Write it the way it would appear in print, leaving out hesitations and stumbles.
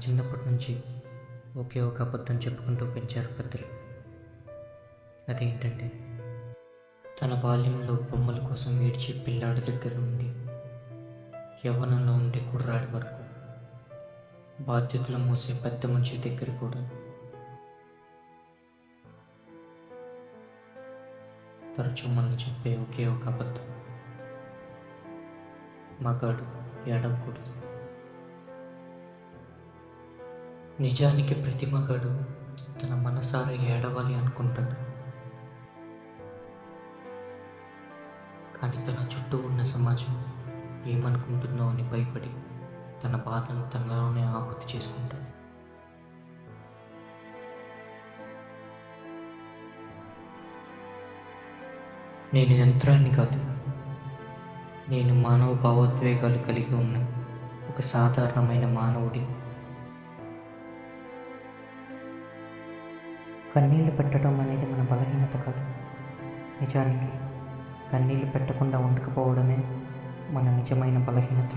చిన్నప్పటి నుంచి ఒకే ఒక అబద్ధం చెప్పుకుంటూ పెంచారు పెద్దలు. అదేంటంటే, తన బాల్యంలో బొమ్మల కోసం ఏడ్చే పిల్లాడి దగ్గర నుండి యవ్వనంలో ఉండే కుర్రాడి వరకు, బాధ్యతలు మోసే పెద్ద మనిషి దగ్గర కూడా తరచూ మనం చెప్పే ఒకే ఒక అబద్ధం: మగాడు ఏడవకూడదు. నిజానికి ప్రతి మగాడు తన మనసారా ఏడవాలి అనుకుంటాడు. కానీ తన చుట్టూ ఉన్న సమాజం ఏమనుకుంటుందో అని భయపడి తన బాధను తనలోనే ఆహుతి చేసుకుంటాడు. నేను యంత్రాన్ని కాదు, నేను మానవ భావోద్వేగాలు కలిగి ఉన్న ఒక సాధారణమైన మానవుడి. కన్నీళ్లు పెట్టడం అనేది మన బలహీనత కాదు. నిజానికి కన్నీళ్లు పెట్టకుండా ఉండకపోవడమే మన నిజమైన బలహీనత.